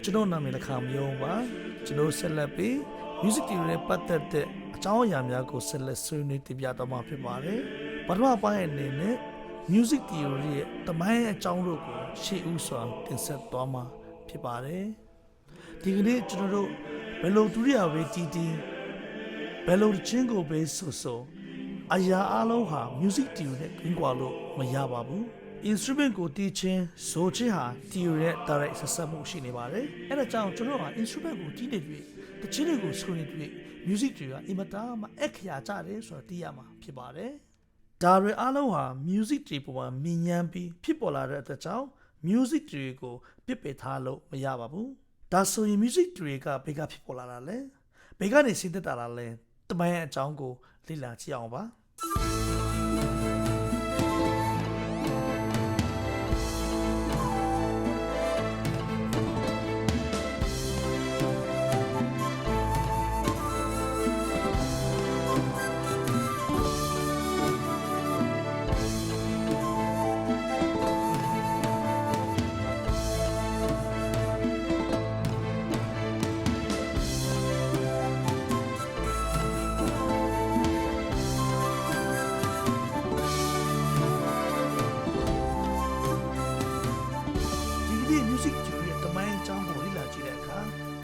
ကျွန်တော်နာမည်တစ်ခါမယုံပါကျွန်တော်ဆက်လက်ပြီး music theory နဲ့ပတ်သက်တဲ့အကြောင်းအရာများကိုဆက်လက်ဆွေးနွေးတင်ပြသွားမှာဖြစ်ပါတယ်ပထမပိုင်းအနေနဲ့ music theory ရဲ့တမိုင်းအကြောင်းတို့ကိုရှေ့ဦးစွာတင်ဆက်သွားမှာဖြစ်ပါတယ်ဒီကနေ့ကျွန်တော်တို့ဘယ်လိုဒုတိယဝေတီတီဘယ်လိုချင်းကိုပဲဆိုအရာအလုံးဟာ music theory နဲ့ကင်းကွာလို့မရပါဘူးinstrument ကိုတီးခြင်းဆိုခြင်းဟာ theory နဲ့ direct ဆက်ဆက်မှုရှိနေပါတယ်။အဲဒါကြောင့်ကျွန်တော်က instrument ကိုတီးနေတွေ့တခြင်းတွေကိုဆိုနေတွေ့ music တွေကအင်မတန်မှအခရာကြတယ်ဆိုတော့သိရမှာဖြစ်ပါတယ်။ဒါတွေအားလုံးဟာ music တွေပေါ်မှာမြင်ညမ်းပြီးဖြစ်ပေါ်လာတဲ့အတွက်ကြောင့် music တွေကိုပြစ်ပယ်ထားလို့မရပါဘူး။ဒါဆိုရင် music တွေကဘယ်ကဖြစ်ပေါ်လာတာလဲ။ဘယ်ကနေဆင်းသက်တာလဲ။တမန်ရဲ့အကြောင်းကိုလေ့လာကြည့်အောင်ပါ။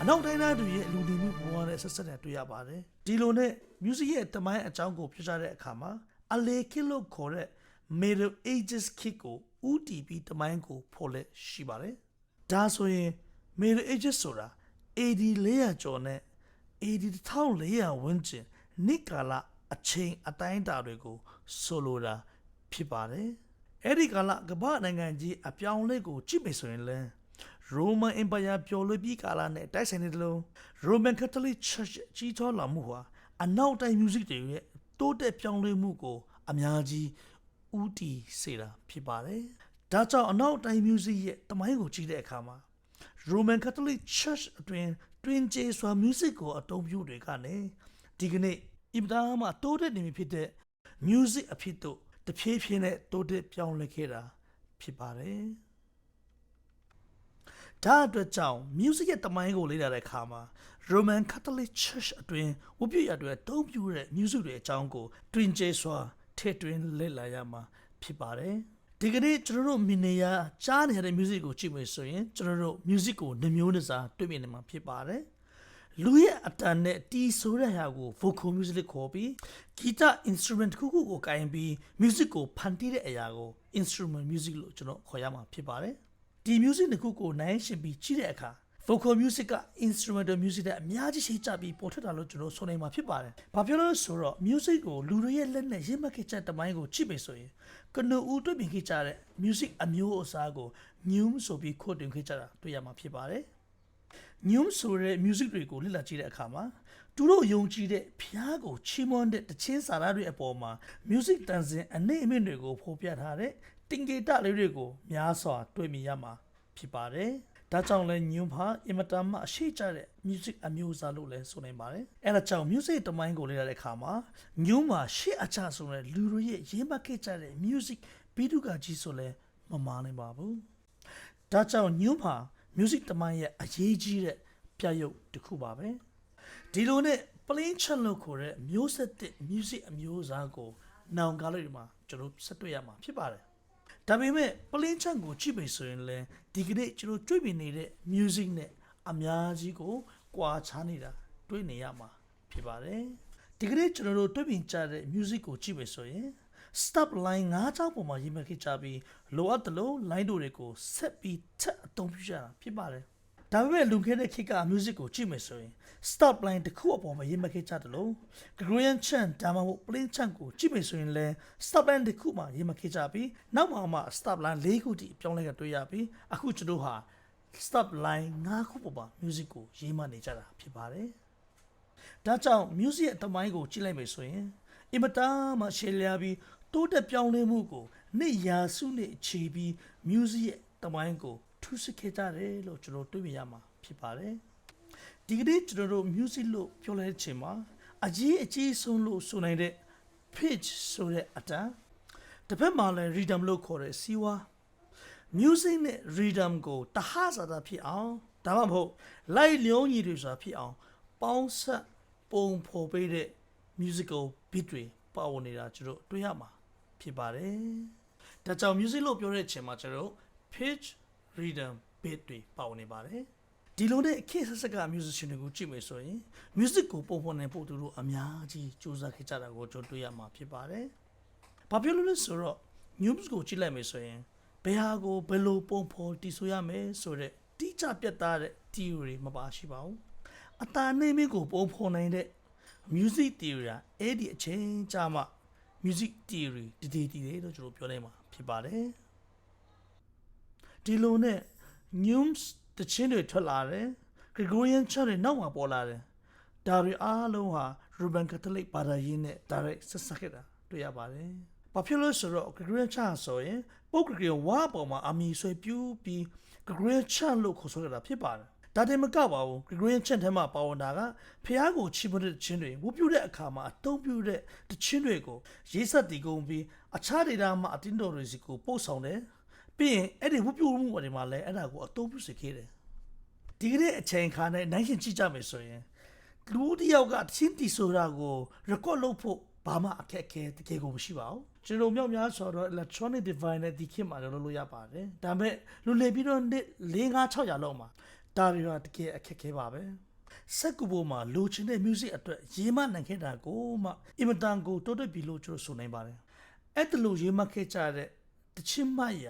အနောက်တိုင်းသားတွေရဲ့လူနေမှုဘဝနဲ့ဆက်ဆက်တဲ့တွေ့ရပါတယ်ဒီလိုနဲ့ music ရဲ့တမိုင်းအကြောင်းကိုပြသတဲ့အခါမှာအလေခေတ်လို့ခေါ်တဲ့ Middle Ages ခေတ်ကိုဦးတည်ပြီးတမိုင်းကိုဖော်လက်ရှိပါတယ်ဒါဆိုရင် Middle Ages ဆိုတာ AD 400ကျော်နဲ့ AD 1400ဝန်းကျင်နှစ်ကာလအချိန်အတိုင်းအတာတွေကိုဆိုလိုတာဖြစ်ပါတယ်အဲ့ဒီကာလကမ္ဘာနိုင်ငံကြီးအပြောင်းလဲကိုကြည့်မယ်ဆိုရင်လည်းRoman Empire ပျော်လွှဲပြီးကာလနဲ့တိုက်ဆိုင်နေတယ်လို့ Roman Catholic Church ကြီးထွားလာမှုဟာအနောက်တိုင်း music တွေရဲ့တိုးတက်ပြောင်းလဲမှုကိုအများကြီးဦးတည်စေတာဖြစ်ပါတယ်။ဒါကြောင့်အနောက်တိုင်း music ရဲ့တမိုင်းကိုကြည့်တဲ့အခါမှာ Roman Catholic Church အတွင်းတွင်ကျေစွာ music ကိုအသုံးပြုတွေကနေဒီကနေ့အင်တာမှာတိုးတက်နေပြီဖြစ်တဲ့ music အဖြစ်တို့တဖြည်းဖြည်းနဲ့တိုးတက်ပြောင်းလဲခဲ့တာဖြစ်ပါတယ်။ဒါအတွက်ကြောင့် music ရဲ့တမိုင်းကိုလေ့လာတဲ့အခါမှာ Roman Catholic Church အတွင်းဝတ်ပြုရတဲ့အသုံးပြုတဲ့ music တွေအကြောင်းကိုတွင်ကျေစွာထည့်သွင်းလေ့လာရမှာဖြစ်ပါတယ်ဒီကနေ့ကျွန်တော်တို့မြင်နေရကြားနေရတဲ့ music ကိုကြည့်မယ်ဆိုရင်ကျွန်တော်တို့ music ကိုနှမျိုးနှစားတွေ့မြင်နေမှာဖြစ်ပါတယ်လူရဲ့အတန်နဲ့တီးဆိုတဲ့ဟာကို vocal music ခေါ်ပြီး guitar instrument ခုခုကိုကိုင်ပြီး music ကိုဖန်တီးတဲ့အရာကို instrument music လို့ကျွန်တော်ခေါ်ရမှာဖြစ်ပါတယ်ဒီ music တစ်ခုကိုနိုင်ရှင်ပြီးကြည့်တဲ့အခါ vocal music က instrumental music တဲ့အများကြီးရှိကြပြီးပေါ်ထွက်တာလို့ကျွန်တော်ဆိုနိုင်မှာဖြစ်ပါတယ်။ဘာဖြစ်လို့လဲဆိုတော့ music ကိုလူတွေရဲ့လက်နဲ့ရင်းမှတ်ခဲ့ကြတဲ့တမိုင်းကိုကြည့်မယ်ဆိုရင်ကနဦးတွေ့မြင်ခဲ့ကြတဲ့ music အမျိုးအစားကို new ဆိုပြီးခေါ်တင်ခဲ့ကြတာတွေ့ရမှာဖြစ်ပါတယ်။ new ဆိုတဲ့ music တွေကိုလေ့လာကြည့်တဲ့အခါမှာသူတို့ယုံကြည်တဲ့ဖျားကိုချီးမွမ်းတဲ့တခြင်းစာသားတွေအပေါ်မှာ music တန်စင်အနေအမြင့်တွေကိုဖော်ပြထားတဲ့တင်ကေတလေးတွေကိုများစွာတွေ့မြင်ရမှာဖြစ်ပါတယ်။ဒါကြောင့်လည်းညွန်ဖာအင်မတန်မှအရှိကျတဲ့ music အမျိုးအစားလို့လည်းဆိုနိုင်ပါတယ်။အဲဒါကြောင့် music တမိုင်းကိုလေ့လာတဲ့အခါမှာညွန်မှာရှေ့အချဆိုတဲ့လူတွေရဲ့ရေးမှတ်ခဲ့ကြတဲ့ music ဘီဒုကကြီးဆိုလည်းမမားနိုင်ပါဘူး။ဒါကြောင့်ညွန်ဖာ music တမိုင်းရဲ့အရေးကြီးတဲ့ပြရုပ်တစ်ခုပါပဲ။ဒီလိုနဲ့ plain chant လို့ခေါ်တဲ့မျိုးဆက်တဲ့ music အမျိုးအစားကိုနောင်ကားလေးတွေမှာကျွန်တော်ဆက်တွေ့ရမှာဖြစ်ပါတယ်။ဒါပေမဲ့ plain chant ကိုကြည့်ပြီဆိုရင်လည်းဒီကနေ့ကျွန်တော်တွေ့မြင်နေတဲ့ music နဲ့အများကြီးကိုကွာခြားနေတာတွေ့နေရမှာဖြစ်ပါတယ်။ဒီကနေ့ကျွန်တော်တို့တွေ့မြင်ကြတဲ့ music ကိုကြည့်ပြီဆိုရင် stop line ၅ချောင်းပေါ်မှာရေးမှတ်ခဲ့ကြပြီးလိုအပ်တယ်လို့ line တွေကိုဆက်ပြီးထပ်အသုံးပြုကြတာဖြစ်ပါတယ်။ဒါပေမဲ့လူခဲ့တဲ့ခေတ်က music ကိုကြည့်မယ်ဆိုရင် stop line တစ်ခုအပေါ်မှာရေးမှတ်ခဲ့ကြတယ်လို့ Gregorian chant ဒါမှမဟုတ် plain chant ကိုကြည့်မယ်ဆိုရင်လည်း stop line တစ်ခုမှာရေးမှတ်ခဲ့ကြပြီးနောက်မှ stop line ၄ခုထိပြောင်းလဲကြတွေ့ရပြီးအခုကျွန်တော်ဟာ stop line ၅ခုပေါ်မှာ music ကိုရေးမှတ်နေကြတာဖြစ်ပါတယ်။ဒါကြောင့် music ရဲ့တမိုင်းကိုကြည့်လိုက်မယ်ဆိုရင်အင်မတန်မှရှည်လျားပြီးတိုးတက်ပြောင်းလဲမှုကိုနှစ်ရာစုနှစ်ချီပြီး music ရဲ့တမိုင်းကိုထူးဆစ်ခဲ့ကြတယ်လို့ကျွန်တော်တွေ့မြင်ရမှာဖြစ်ပါတယ်။ဒီကနေ့ကျွန်တော်တို့ music လို့ပြောလိုက်တဲ့အချိန်မှာအကြီးဆုံးလို့ဆိုနိုင်တဲ့ pitch ဆိုတဲ့အတန်တစ်ဖက်မှာလည်း rhythm လို့ခေါ်တဲ့စီးဝါ music နဲ့ rhythm ကိုတဟဇာတာဖြစ်အောင်ဒါမှမဟုတ်လိုက်လျောညီတွေဆိုတာဖြစ်အောင်ပေါင်းဆက်ပုံဖော်ပေးတဲ့ musical beat တွေပါဝင်နေတာကျွန်တော်တွေ့ရမှာဖြစ်ပါတယ်။ဒါကြောင့် music လို့ပြောတဲ့အချိန်မှာကျွန်တော် pitch rhythm beat တွေပါဝင်နေပါတယ်။ဒီလိုနဲ့အခက်ဆက်က musician တွေကိုကြည့်မယ်ဆိုရင် music ကိုပုံဖော်နိုင်ဖို့သူတို့အများကြီးစူးစမ်းခဲ့ကြတာကိုကျွန်တော်တွေ့ရမှာဖြစ်ပါတယ်။ဘာဖြစ်လို့လဲဆိုတော့ news ကိုကြည့်လိုက်မယ်ဆိုရင်ဘယ်ဟာကိုဘယ်လိုပုံဖော်တည်ဆိုရမယ်ဆိုတဲ့တိကျပြတ်သားတဲ့ theory မပါရှိပါဘူး။အတာနေမင်းကိုပုံဖော်နိုင်တဲ့ music theory အဲ့ဒီအချိန်ကြာမှ music theory တည်လို့ကျွန်တော်ပြောနိုင်မှာဖြစ်ပါတယ်ဒီလိုနဲ့ news တချင်းတွေထွက်လာတယ် Gregorian chant တွေနောက်မှာပေါ်လာတယ်ဒါတွေအားလုံးဟာ Roman Catholic ဘာသာရေးနဲ့ direct ဆက်စပ်ခဲ့တာတွေ့ရပါတယ်ဘာဖြစ်လို့ဆိုတော့ Gregorian chant ဆိုရင်ပုဂ္ဂိုလ်ဝါပေါ်မှာအမီဆွဲပြူပြီး Gregorian chant လို့ခေါ်ဆိုတာဖြစ်ပါတယ်ဒါတည်းမကပါဘူး Gregorian chant ထဲမှာပါဝင်တာကဖျားကိုချီးမွမ်းတဲ့ချင်းတွေဝတ်ပြုတဲ့အခါမှာအသုံးပြုတဲ့တချင်းတွေကိုရေးဆက်တည်ကုန်ပြီးအခြားဒေသမှာအတင်းတော်တွေစီကိုပို့ဆောင်တယ်ပြီးရင်အဲ့ဒီဝတ်ပြုမှုတွေမှာလည်းအဲ့ဒါကိုအသုံးပြုစေခဲ့တယ်ဒီကနေ့အချိန်ခါနဲ့နိုင်ရှင်ကြည့်ကြမယ်ဆိုရင်လူတစ်ယောက်ကချင်းတီဆိုတာကို record လုပ်ဖို့ဘာမှအခက်အခဲတကယ်ကိုမရှိပါဘူးကျွန်တော်မြောက်များဆိုတော့ electronic device နဲ့ဒီခေတ်မှာလုပ်လို့ရပါတယ်ဒါပေမဲ့လူလေပြီးတော့4-5-600လောက်မှာဒါတွေဟာတကယ်အခက်ခဲပါပဲစက်ကူပေါ်မှာလိုချင်တဲ့ music အတွက်ရေးမနိုင်ခဲ့တာကိုမှအင်မတန်ကိုတိုးတက်ပြီလို့ကျွန်တော်ဆိုနိုင်ပါတယ်အဲ့ဒါလိုရေးမခဲ့ကြတဲ့တချင်းမရ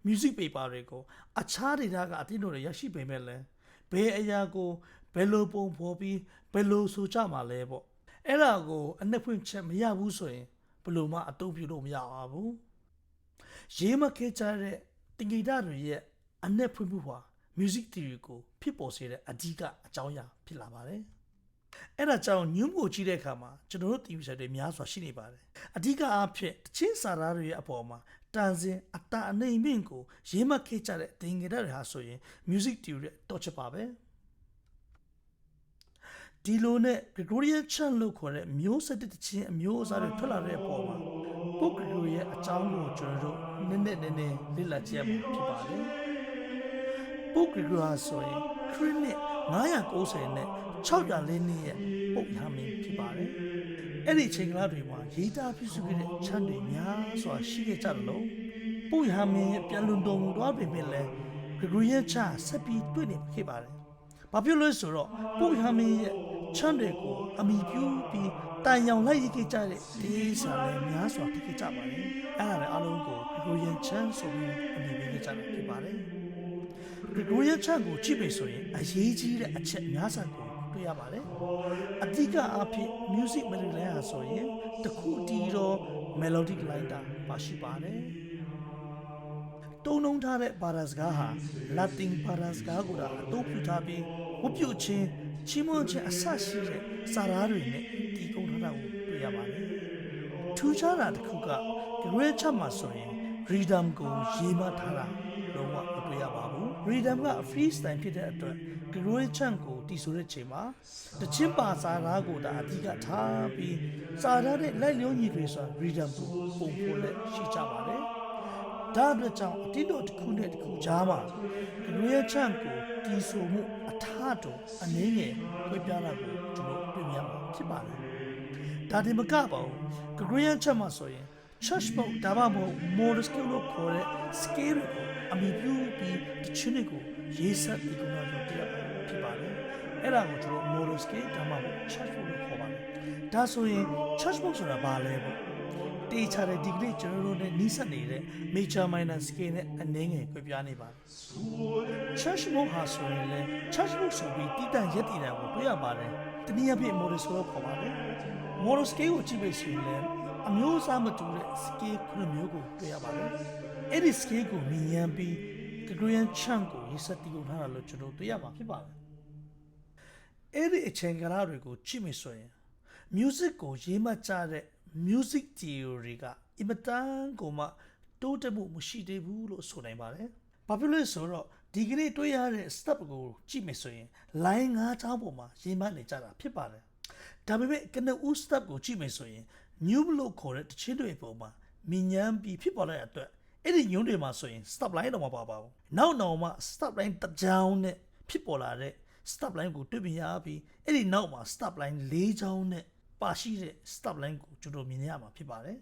music paper တွေကိုအခြားဒေတာကအတင်းတို့ရရှိပေမဲ့လည်းဘယ်အရာကိုဘယ်လိုပုံဖော်ပြီးဘယ်လိုဆိုကြမှာလဲပေါ့အဲ့ဒါကိုအနှစ်ဖွင့်ချက်မရဘူးဆိုရင်ဘယ်လိုမှအသုံးပြုလို့မရပါဘူးရေးမခဲ့ကြတဲ့တင်ဂီတတွေရဲ့အနှစ်ဖွင့်မှုဟာ music theory ကိုဖြစ်ပေါ်စေတဲ့အဓိကအကြောင်းအရာဖြစ်လာပါတယ်။အဲ့ဒါကြောင့် new ကိုကြည့်တဲ့အခါမှာကျွန်တော်တို့ theory တွေများစွာရှိနေပါတယ်။အဓိကအားဖြင့်တချင်းစာသားတွေရဲ့အပေါ်မှာတန်စင်အတာအနေမြင့်ကိုရေးမှတ်ခဲ့ကြတဲ့တင်ကြတဲ့တွေဟာဆိုရင် music theory တော့ချက်ပါပဲ။ဒီလိုနဲ့ Gregorian chant လို့ခေါ်တဲ့မျိုးဆက်တဲ့တချင်းအမျိုးအစားတွေထွက်လာတဲ့အပေါ်မှာပုဂ္ဂိုလ်ရဲ့အကြောင်းကိုကျွန်တော်တို့နည်းနည်းလေ့လာကြည့်ရမှာဖြစ်ပါတယ်။ပုဂ္ဂိုလ်ဟာဆိုရင်ခရစ်နှစ်990နဲ့604နှစ်ရဲ့ပုပ်ရမင်းဖြစ်ပါတယ်။အဲ့ဒီအချိန်ကလာတွေမှာရေးသားပြုစုခဲ့တဲ့ချမ်းတွေများစွာရှိခဲ့ကြတယ်လို့ပုပ်ရမင်းရဲ့ပြန်လွန်တော်မူသွားပေမဲ့လည်း Gregorian chant ဆက်ပြီးတွေ့နေခဲ့ပါတယ်။ဘာဖြစ်လို့လဲဆိုတော့ပုပ်ရမင်းရဲ့ချမ်းတွေကိုအမိပြုပြီးတိုင်ရောင်လိုက်ရခဲ့ကြတဲ့ဒီစာလည်းများစွာဖြစ်ခဲ့ကြပါတယ်။အဲ့ဒါလည်းအလုံးကို Gregorian chant ဆိုပြီးအမည်ပေးခဲ့ကြတာဖြစ်ပါတယ်။ Gregorian chant ကိုကြည့်မယ်ဆိုရင်အရေးကြီးတဲ့အချက်များစွာကိုတွေ့ရပါတယ်။အဓိကအားဖြင့် music melody line ဟာဆိုရင်တခုတည်းသော melodic line တာပါရှိပါတယ်။တုံးနှုံထားတဲ့ဘာသာစကားဟာ Latin ဘာသာစကားကိုအသုံးပြုထားပြီးဝတ်ပြုခြင်းချီးမွမ်းခြင်းအစရှိတဲ့စာသားတွေနဲ့တည်ကုန်းထားတာကိုတွေ့ရပါတယ်။ထူးခြားတာတစ်ခုက Gregorian chant မှာဆိုရင် rhythm ကိုရေးမှတ်ထားတာလုံးဝမတွေ့ရပါဘူး။ rhythm က freestyle ဖြစ်တဲ့အတွက် Gregorian chant ကိုတည်ဆိုတဲ့ချိန်မှာတချင်းပါစာသားကိုအဓိကထားပြီးစာသားနဲ့လိုက်လျောညီတွေဆိုတာ rhythm ကိုပုံဖော်လက်ရှိကြပါတယ်။ဒါအတွက်ကြောင့်အတိတ်တို့တစ်ခုနဲ့တစ်ခုကြားမှာ Gregorian chant ကိုတည်ဆိုမှုအထားတူအနည်းငယ်ပြပြတာကိုကျွန်တော်တွေ့မြင်မှာဖြစ်ပါတယ်။ဒါဒီမကပါဘူး Gregorian chant မှာဆိုရင် church ဘုတ်ဒါမှမဟုတ် modern scale လို့ခေါ်တဲ့ scale ကိုအမိပြုပြီးတချင်းတွေကိုရေးဆက်ပြီးကတော့တရားဖြစ်ပါတယ်။အဲ့ဒါကိုကျွန်တော် modern scale ဒါမှမဟုတ် church ဘုတ်လို့ခေါ်ပါတယ်။ဒါဆိုရင် church ဘုတ်ဆိုတာဘာလဲပေါ့။တေးချတဲ့ဒီကနေ့ကျွန်တော်တို့နဲ့နီးစပ်နေတဲ့ major minor scale နဲ့အနည်းငယ်ပြပြနေပါတယ်။ church ဘုတ်ဟာဆိုရင်လည်း church ဘုတ်ဆိုပြီးတည်တံ့ရက်တည်တာကိုတွေ့ရပါတယ်။တနည်းအားဖြင့် modern scale ခေါ်ပါတယ်။ modern scale ကိုကြည့်ပြီးဆိုရင်လည်းအမျိုးအစားမတူတဲ့ scale ခုမျိုးကိုတွေ့ရပါတယ်။အဲ့ဒီ scale ကိုမြင်ရန်ပြီး Gregorian chant ကိုရေးဆက်တည်ကုန်ထားတာလို့ကျွန်တော်တွေ့ရမှာဖြစ်ပါတယ်။အဲ့ဒီအချိန်ကာလတွေကိုကြည့်မယ်ဆိုရင် music ကိုရေးမှတ်ကြတဲ့ music theory ကအင်မတန်ကိုမှတိုးတက်မှုမရှိသေးဘူးလို့ဆိုနိုင်ပါတယ်။ဘာဖြစ်လို့လဲဆိုတော့ဒီကနေ့တွေ့ရတဲ့ step ကိုကြည့်မယ်ဆိုရင် line 5ချောင်းပေါ်မှာရေးမှတ်နေကြတာဖြစ်ပါတယ်။ဒါပေမဲ့ကနဦး step ကိုကြည့်မယ်ဆိုရင်new လို့ခေါ်တဲ့တချင်းတွေပုံမှာမြင်ញ្ញမ်းပြီးဖြစ်ပေါ်လာတဲ့အတွက် အဲ့ဒီညွန်းတွေမှာဆိုရင် stop line တော့မပါပါဘူးနောက်မှ stop line တစ်ကြောင်းနဲ့ဖြစ်ပေါ်လာတဲ့ stop line ကိုတွေ့မြင်ရပြီးအဲ့ဒီနောက်မှာ stop line ၄ကြောင်းနဲ့ပါရှိတဲ့ stop line ကိုကျွန်တော်မြင်ရမှာဖြစ်ပါတယ်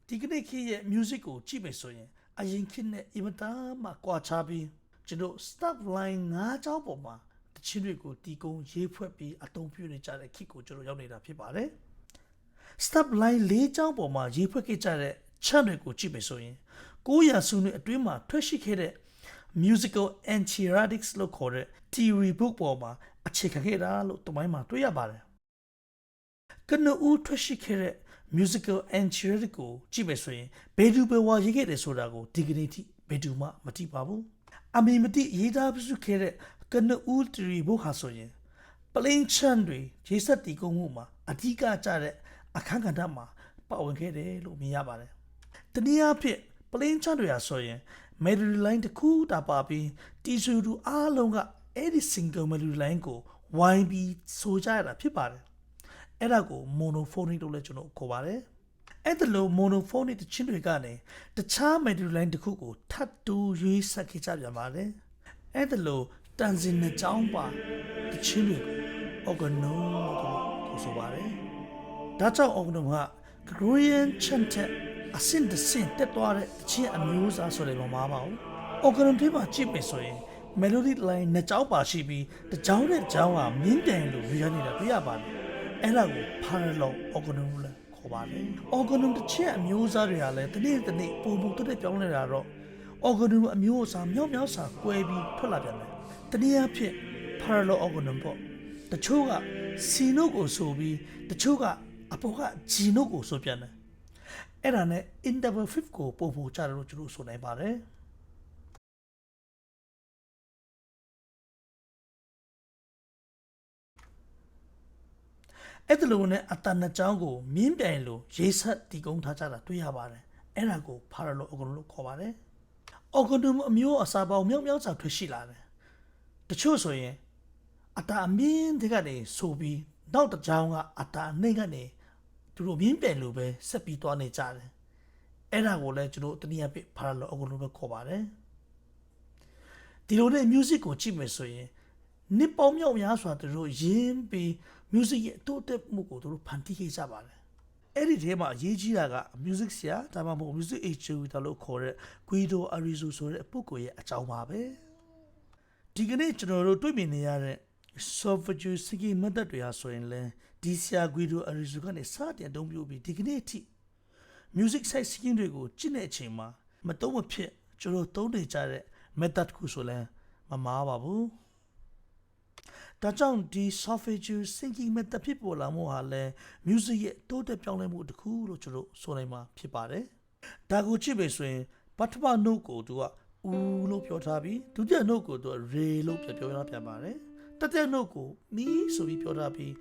ဒီကနေ့ခေတ်ရဲ့ music ကိုကြည့်မယ်ဆိုရင်အရင်ခေတ်နဲ့အင်မတန်မှကွာခြားပြီးကျွန်တော် stop line ၅ကြောင်းပေါ်မှာတခြင်းတွေကိုတီးကုန်းရေးဖွဲ့ပြီးအသုံးပြုနေကြတဲ့ခေတ်ကိုကျွန်တော်ရောက်နေတာဖြစ်ပါတယ်stop line ၄ကြောင်းပေါ်မှာရေးဖွဲ့ခဲ့ကြတဲ့ chant တွေကိုကြည့်မယ်ဆိုရင်900စုနှစ်အတွင်းမှာထွက်ရှိခဲ့တဲ့ musical anti-heretics လို့ခေါ်တဲ့ theory book ပေါ်မှာအခြေခံခဲ့တာလို့တမိုင်းမှာတွေ့ရပါတယ်ကနဦးထွက်ရှိခဲ့တဲ့ musical anti-heretic ကိုကြည့်မယ်ဆိုရင်ဘယ်သူပဲဝါရေးခဲ့တယ်ဆိုတာကိုဒီကနေ့ထိဘယ်သူမှမသိပါဘူးအမေမတိရေးသားပြုစုခဲ့တဲ့ကနဦး theory book ဟာဆိုရင်ပလင်းချန်တွေရေးဆက်တည်ကုန်းမှုမှာအဓိကကျတဲ့အခန်းကဏ္ဍမှာပါဝင်ခဲ့တယ်လို့မြင်ရပါတယ်တနည်းအားဖြင့်ပလင်းချန်တွေဟာဆိုရင် melody line တစ်ခုတာပါပြီးတီဆူတူအားလုံးကအဲ့ဒီ single melody line ကိုဝိုင်းပြီးဆိုကြရတာဖြစ်ပါတယ်အဲ့ဒါကို monophonic လို့လည်းကျွန်တော်ခေါ်ပါတယ်အဲ့ဒါလို monophonic တခြင်းတွေကနေတခြား melody line တစ်ခုကိုထပ်တူရွေးဆက်ခဲ့ကြပြန်ပါတယ်အဲ့ဒါလိုတန်စင်နဲ့ကြောင်းပါတခြင်းတွေကို organon လို့ခေါ်ဆိုပါတယ်ဒါကြောင့် organon က Gregorian chant အဆင့်တစ်ဆင့်တက်သွားတဲ့တခြင်းအမျိုးအစားဆိုတယ်မမှားပါဘူး organon တွေမှာကြည့်မယ်ဆိုရင် melody line နှစ်ကြောင်းပါရှိပြီးတစ်ကြောင်းနဲ့တစ်ကြောင်းကမြင်းတိုင်လို့ရွေးနေတာတွေ့ရပါတယ်အဲ့ဒါကို parallel organon လို့ခေါ်ပါတယ် organon တစ်ခြင်းအမျိုးအစားတွေဟာလည်းတစ်နေ့တစ်နေ့ပုံပုံတက်တက်ပြောင်းနေတာတော့ organon အမျိုးအစားမြောက်မြောက်စာကွဲပြီးထွက်လာပြန်တယ်တနည်းအားဖြင့် parallel organon ပေါ့တချို့က C note ကိုဆိုပြီးတချို့ကအပေါ်က G note ကိုဆိုပြန်တယ်အဲ့ဒါနဲ့ interval fifth ကိုပုံပုံကြတယ်လို့ကျွန်တော်ဆိုနိုင်ပါတယ်အဲ့ဒါလိုနဲ့အတန်နှစ်ကြောင်းကိုမြင်းပြိုင်လို့ရေးဆက်တည်ကုန်းထားကြတာတွေ့ရပါတယ်အဲ့ဒါကို parallel organon လို့ခေါ်ပါတယ် organon အမျိုးအစားပေါင်းမြောက်မြောက်စွာထွက်ရှိလာတယ်တချို့ဆိုရင်အတာအမြင့်တွေကနေဆိုပြီးနောက်တစ်ကြောင်းကအတာအနှိမ့်ကနေသူတို့မြင်းပြိုင်လို့ပဲဆက်ပြီးသွားနေကြတယ်အဲ့ဒါကိုလည်းကျွန်တော်တနည်းအားဖြင့် parallel organon လို့ခေါ်ပါတယ်ဒီလိုနဲ့ music ကိုကြည့်မယ်ဆိုရင်နှစ်ပေါင်းမြောက်များစွာသူတို့ရင်းပြီး music ရဲ့တိုးတက်မှုကိုသူတို့ဖန်တီးခဲ့ကြပါတယ်အဲ့ဒီထဲမှာအရေးကြီးတာက music ဆရာဒါမှမဟုတ် music educator လို့ခေါ်တဲ့ Guido Arezzo ဆိုတဲ့ပုဂ္ဂိုလ်ရဲ့အကြောင်းပါပဲဒီကနေ့ကျွန်တော်တို့တွေ့မြင်နေရတဲ့ solfeggio singing method တွေဟာဆိုရင်လည်းဒီဆရာ Guido Arezzo ကနေစတင်အသုံးပြုပြီးဒီကနေ့အထိ music side singing တွေကိုကျင့်တဲ့အချိန်မှာမတုံးမဖြစ်ကျွန်တော်သုံးနေကြတဲ့ method ခုဆိုလည်းမမှားပါဘူးဒါကြောင့်ဒီ solfeggio singing method ဖြစ်ပေါ်လာမှုဟာလည်း music ရဲ့တိုးတက်ပြောင်းလဲမှုတစ်ခုလို့ကျွန်တော်ဆိုနိုင်မှာဖြစ်ပါတယ်ဒါကိုကြည့်မယ်ဆိုရင်ပထမ note ကိုသူကဦးလို့ပြောထားပြီးဒုတိယ note ကိုသူက re လို့ပြောထားပြန်ပါတယ်တတိယ note ကို mi ဆိုပြီးပြောထားပြီး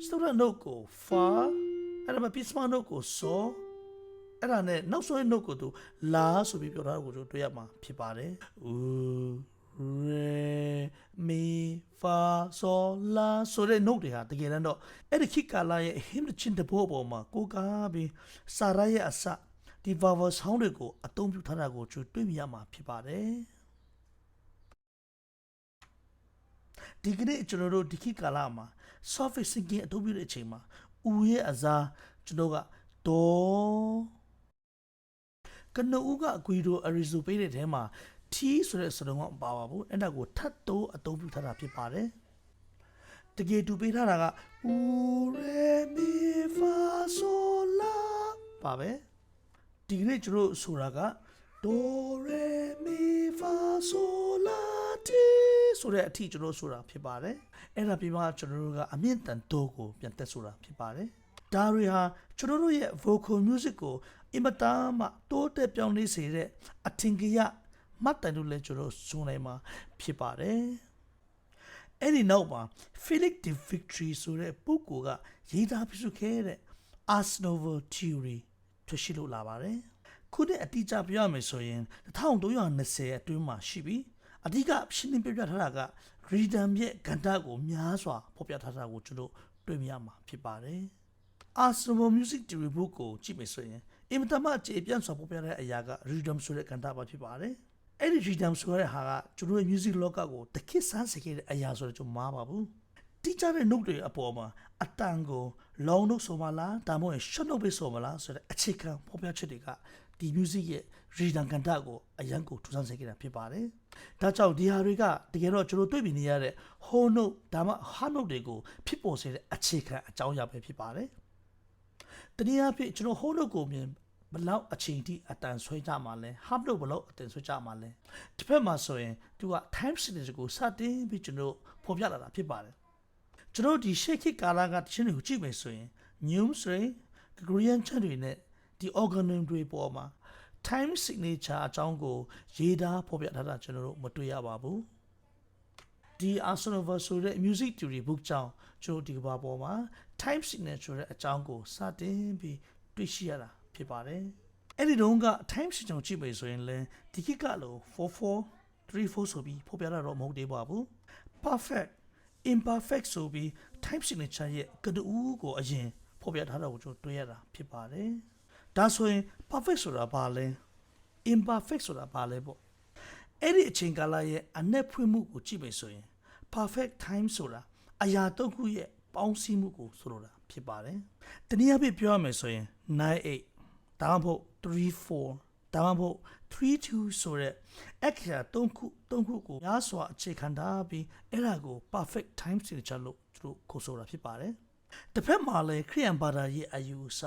စတုတ္ထ note ကို fa အဲ့ဒါမှပစ္စမ note ကို so အဲ့ဒါနဲ့နောက်ဆုံး note ကိုသူ la ဆိုပြီးပြောထားတာကိုတွေ့ရမှာဖြစ်ပါတယ်ဦးre mi fa sol la ဆိုတဲ့ note တွေဟာတကယ်တမ်းတော့အဲ့ဒီခေတ်ကာလရဲ့ hymn ချင်းတဘောပေါ်မှာကိုးကားပြီးစာရရဲ့အစဒီ vowel sound တွေကိုအသုံးပြုထားတာကိုတွေ့မြင်ရမှာဖြစ်ပါတယ်ဒီကနေ့ကျွန်တော်တို့ဒီခေတ်ကာလမှာ soft singing အသုံးပြုတဲ့အချိန်မှာဦးရဲ့အစားကျွန်တော်ကဒေါကနဦးက Guido Arezzo ပေးတဲ့ထဲမှာ T ဆိုတဲ့စကားလုံးကမပါပါဘူးအဲ့ဒါကိုထပ်တိုးအသုံးပြုထားတာဖြစ်ပါတယ်တကယ်တူပေးထားတာက U Re Mi Fa Sol La ပါပဲဒီကနေ့ကျွန်တော်ဆိုတာက Do Re Mi Fa Sol La Ti ဆိုတဲ့အထိကျွန်တော်ဆိုတာဖြစ်ပါတယ်အဲ့ဒါပြီးမှကျွန်တော်တို့ကအမြင့်တန်တိုးကိုပြန်တက်ဆိုတာဖြစ်ပါတယ်ဒါတွေဟာကျွန်တော်တို့ရဲ့ vocal music ကိုအင်မတန်မှတိုးတက်ပြောင်းလဲစေတဲ့အထင်ကြီးမှတ်တိုင်လို့လည်းကျွန်တော်ဆိုနိုင်မှာဖြစ်ပါတယ်အဲ့ဒီနောက်မှာ Felix de Victory ဆိုတဲ့ပုဂ္ဂိုလ်ကရေးသားပြုစုခဲ့တဲ့ Ars Nova Theory ထွက်ရှိလို့လာပါတယ်ခုနှစ်အတိအကျပြောရမယ်ဆိုရင်1320အတွင်းမှာရှိပြီးအဓိကရှင်းလင်းပြပြထားတာက rhythm ရဲ့ကဏ္ဍကိုများစွာဖော်ပြထားတာကိုကျွန်တော်တွေ့မြင်ရမှာဖြစ်ပါတယ်Ars Nova Music Theory book ကိုကြည့်မယ်ဆိုရင် အင်မတန်မှကျေပြန့်စွာပေါ်ပြတဲ့အရာက rhythm ဆိုတဲ့ကဏ္ဍပါဖြစ်ပါတယ်အဲ့ဒီ rhythm ဆိုတဲ့ဟာကကျွန်တော်ရဲ့ music လောကကိုတခစ်ဆန်းစေခဲ့တဲ့အရာဆိုတော့ကျွန်တော်မှားပါဘူးတိကျတဲ့ note တွေအပေါ်မှာအတန်ကို long note ဆိုမှလားဒါမှမဟုတ် short note ပဲဆိုမှလားဆိုတဲ့အခြေခံပေါ်ပြချက်တွေကဒီ music ရဲ့ rhythm ကဏ္ဍကိုအရန်ကိုထူဆန်းစေခဲ့တာဖြစ်ပါတယ်ဒါကြောင့်ဒီဟာတွေကတကယ်တော့ကျွန်တော်တွေ့မြင်နေရတဲ့ whole note ဒါမှ half note တွေကိုဖြစ်ပေါ်စေတဲ့အခြေခံအကြောင်းအရာပဲဖြစ်ပါတယ်တနည်းအားဖြင့်ကျွန်တော် whole note ကိုမြင်ဘလောက်အချိန်ထိအတန်ဆွဲကြမှာလဲ half note ဘလောက်အတန်ဆွဲကြမှာလဲတစ်ဖက်မှာဆိုရင်သူက time signature ကိုစတင်ပြီးကျွန်တော်ဖော်ပြလာတာဖြစ်ပါတယ်ကျွန်တော်ဒီရှေ့ခေတ်ကာလကတခြင်းတွေကိုကြည့်မယ်ဆိုရင် news တွေ Gregorian chant တွေနဲ့ဒီ organ တွေပေါ်မှာ time signature အကြောင်းကိုရေးသားဖော်ပြထားတာကျွန်တော်တို့မတွေ့ရပါဘူးဒီ Arsenal versus တဲ့ music theory book ကြောင့်ကျွန်တော်ဒီကဘာပေါ်မှာ time signature ရဲ့အကြောင်းကိုစတင်ပြီးတွေ့ရှိရတာဖြစ်ပါတယ်အဲ့ဒီတုန်းက time signature ကြည့်မယ်ဆိုရင်လည်းဒီခေတ်ကလို့4434ဆိုပြီးဖော်ပြတာတော့မဟုတ်သေးပါဘူး perfect imperfect ဆိုပြီး time signature ရဲ့ကတူးကိုအရင်ဖော်ပြထားတာကိုကျွန်တော်တွေ့ရတာဖြစ်ပါတယ်ဒါဆိုရင် perfect ဆိုတာဘာလဲ imperfect ဆိုတာဘာလဲပေါ့အဲ့ဒီအချိန်ကာလရဲ့အနက်ဖွင့်မှုကိုကြည့်မယ်ဆိုရင် perfect time ဆိုတာအရာတစ်ခုရဲ့ပေါင်းစည်းမှုကိုဆိုလိုတာဖြစ်ပါတယ်တနည်းအားဖြင့်ပြောရမယ်ဆိုရင်98ဒါမှမဟုတ်34ဒါမှမဟုတ်32ဆိုတဲ့အခရာ3ခုကိုများစွာအခြေခံထားပြီးအဲ့ဒါကို perfect time signature လို့သူတို့ခေါ်ဆိုတာဖြစ်ပါတယ်တစ်ဖက်မှာလည်းခရစ်ယာန်ဘာသာရဲ့အယူအဆ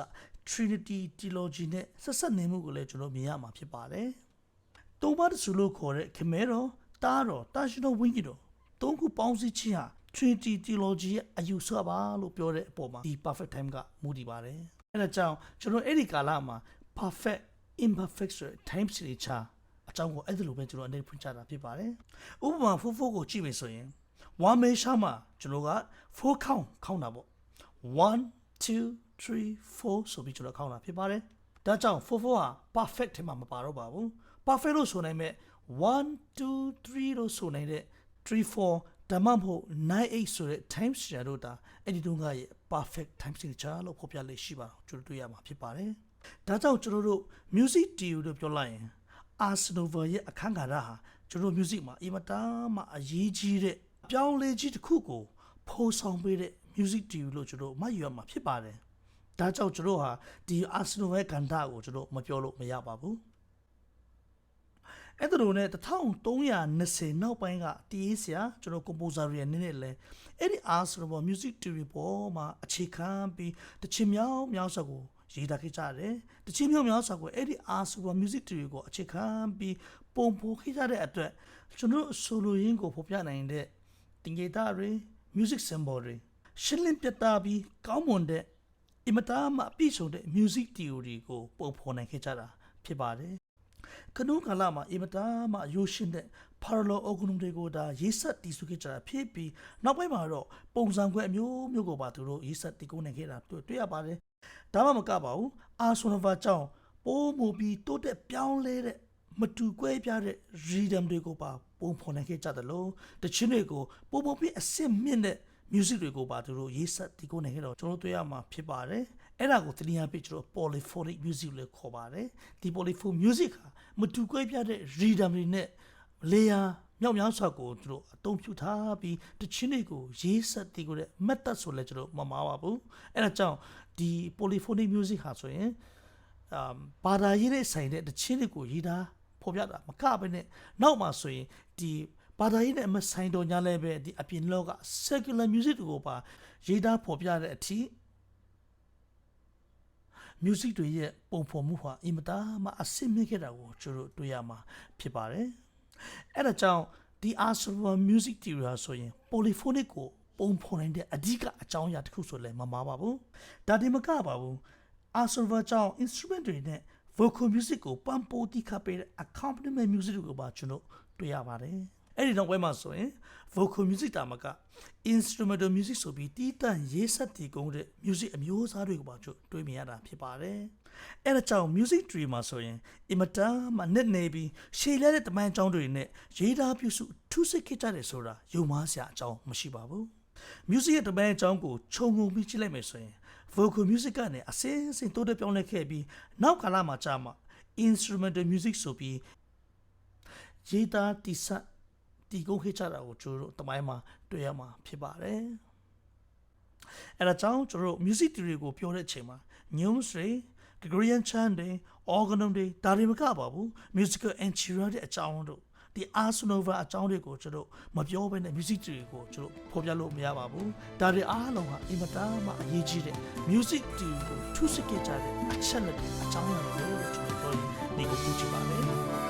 Trinity theology နဲ့ဆက်ဆက်နေမှုကိုလည်းကျွန်တော်မြင်ရမှာဖြစ်ပါတယ်သုံးပါးစုလို့ခေါ်တဲ့ခမဲတော်တားတော်တာရှင်တော်ဝိညာဉ်တော်သုံးခုပေါင်းစည်းခြင်းဟာ Trinity theology ရဲ့အယူအဆပါလို့ပြောတဲ့အပေါ်မှာဒီ perfect time ကမူတည်ပါတယ်အဲ့ဒါကြောင့်ကျွန်တော်အဲ့ဒီကာလမှာ perfect imperfect ဆိုတဲ့ time signature အကြောင်းကိုအဲ့ဒီလိုပဲကျွန်တော်အနေနဲ့ဖွင့်ချတာဖြစ်ပါတယ်ဥပမာ44ကိုကြည့်မယ်ဆိုရင်1 measure မှာကျွန်တော်က4 count တာပေါ့1 2 3 4ဆိုပြီးကျွန်တော်ခေါင်းတာဖြစ်ပါတယ်ဒါကြောင့်44ဟာ perfect ထဲမှာမပါတော့ပါဘူး perfect လို့ဆိုနိုင်မဲ့1 2 3လို့ဆိုနိုင်တဲ့3 4ဒါမှမဟုတ်98ဆိုတဲ့ time signature တို့တာအဲ့ဒီတုန်းကရဲ့ perfect time signature လို့ဖော်ပြလေးရှိပါတော့ကျွန်တော်တွေ့ရမှာဖြစ်ပါတယ်ဒါကြောင့်ကျွန်တော်တို့ music theory လို့ပြောလိုက်ရင် Arsenal ရဲ့အခန်းကဏ္ဍဟာကျွန်တော် music မှာအင်မတန်မှအရေးကြီးတဲ့အပြောင်းလဲကြီးတစ်ခုကိုဖော်ဆောင်ပေးတဲ့ music theory လို့ကျွန်တော်မှတ်ယူရမှာဖြစ်ပါတယ်ဒါကြောင့်ကျွန်တော်ဟာဒီ Arsenal ရဲ့ကဏ္ဍကိုကျွန်တော်မပြောလို့မရပါဘူးအဲ့ဒါလိုနဲ့1320နောက်ပိုင်းကတည်ဆရာကျွန်တော် composer တွေအနေနဲ့လဲအဲ့ဒီ Arsenal music theory ပေါ်မှာအခြေခံပြီးတချင်မြောက်စွာကိုရေးသားခဲ့ကြတယ်တချင်မြောက်စွာကိုအဲ့ဒီ Arsenal music theory ကိုအခြေခံပြီးပုံဖော်ခဲ့ကြတဲ့အတွက်ကျွန်တော်ဆိုလိုရင်းကိုဖော်ပြနိုင်တဲ့တင်ဂီတာတွေ music symbol တွေရှင်းလင်းပြသပြီးကောင်းမွန်တဲ့အင်မတန်မှပြည့်စုံတဲ့ music theory ကိုပုံဖော်နိုင်ခဲ့ကြတာဖြစ်ပါတယ်ကနုကလာမှာအင်မတန်မှရိုးရှင်းတဲ့ parallel organ တွေကိုဒါရေးဆက်တည်ဆူခဲ့ကြတာဖြစ်ပြီးနောက်ပိုင်းမှာတော့ပုံစံခွဲအမျိုးကိုပါသူတို့ရေးဆက်တည်ကိုနိုင်ခဲ့တာတွေ့ရပါတယ်ဒါမှမကပါဘူးအာဆိုနိုဗာကြောင့်ပိုးမူပြီးတိုးတက်ပြောင်းလဲတဲ့မတူကွဲပြားတဲ့ rhythm တွေကိုပါပုံဖော်နိုင်ခဲ့ကြတယ်လို့တခြင်းတွေကိုပုံပြီးအစစ်မြင့်တဲ့ music တွေကိုပါသူတို့ရေးဆက်တည်ကိုနိုင်ခဲ့တော့ကျွန်တော်တွေ့ရမှာဖြစ်ပါတယ်အဲ့ဒါကိုတနည်းအားဖြင့်ကျွန်တော် polyphonic music လို့ခေါ်ပါတယ်ဒီ polyphonic music ဟာမတူကွဲပြားတဲ့ rhythm တွေနဲ့ layer မြောက်များစွာကိုသူတို့အသုံးပြုထားပြီးတခြင်းတွေကိုရေးဆက်တည်ကိုတဲ့ method ဆိုလဲကျွန်တော်မမှားပါဘူးအဲ့ဒါကြောင့်ဒီ polyphonic music ဟာဆိုရင်ဘာသာရေးနဲ့ဆိုင်တဲ့တခြင်းတွေကိုရေးတာဖော်ပြတာမကဘဲနဲ့နောက်မှာဆိုရင်ဒီဘာသာရေးနဲ့မဆိုင်တော့ညာလည်းပဲဒီအပြင်လောက secular music တွေကိုပါရေးသားဖော်ပြတဲ့အထိ music တွေရဲ့ပုံဖော်မှုဟာအင်မတန်မှအစစ်မြင့်ခဲ့တာကိုကျွန်တော်တွေ့ရမှာဖြစ်ပါတယ်အဲ့ဒါကြောင့်ဒီ Arsenal music theory ဟာဆိုရင် polyphonic ကိုပုံဖော်နိုင်တဲ့အဓိကအကြောင်းအရာတစ်ခုဆိုလည်းမမှားပါဘူးဒါဒီမကပါဘူး Arsenal ကြောင့် instrument တွေနဲ့ vocal music ကိုပံ့ပိုးတိခတ်ပေးတဲ့ accompaniment music ကိုပါကျွန်တော်တွေ့ရပါတယ်အဲ့ဒီတော့ဘယ်မှာဆိုရင် vocal music တာမက instrumental music ဆိုပြီးတီးတန့်ရေးဆက်တည်ကုန်တဲ့ music အမျိုးအစားတွေကိုပါကျွန်တော်တွေ့မြင်ရတာဖြစ်ပါတယ်အဲ့ဒါကြောင့် music tree မှာဆိုရင်အင်မတန်မှနဲ့နေပြီးရှေ့လဲတဲ့တမန်အကြောင်းတွေနဲ့ရေးသားပြုစုထူးစစ်ခဲ့ကြတယ်ဆိုတာယုံမှားစရာအကြောင်းမရှိပါဘူး music ရဲ့တမန်အကြောင်းကိုခြုံငုံပြီးကြည့်လိုက်မယ်ဆိုရင် vocal music ကနေအစင်းစင်းတိုးတက်ပြောင်းလဲခဲ့ပြီးနောက်ကာလမှာကြာမှာ instrumental music ဆိုပြီးရေးသားတည်ဆောက်တည်ကုန်ခဲ့ကြတာကိုကျွန်တော်တို့တမိုင်းမှာတွေ့ရမှာဖြစ်ပါတယ်။အဲဒါကြောင့်ကျွန်တော်တို့ music theory ကိုပြောတဲ့အချိန်မှာ Neumes တွေ Gregorian chant တွေ organum တွေဒါတွေမကပါဘူး musical enchilada တဲ့အကြောင်းတို့ဒီ Ars Nova အကြောင်းတွေကိုကျွန်တော်မပြောဘဲနဲ့ music theory ကိုကျွန်တော်ဖော်ပြလို့မရပါဘူး။ဒါတွေအားလုံးဟာအင်မတန်မှအရေးကြီးတဲ့ music theory ကိုထူးဆစ်ခဲ့ကြတဲ့အချက်လက်တွေအကြောင်းအရာတွေလို့ကျွန်တော်ပြောရင်ဒီကိုပြောချင်ပါတယ်။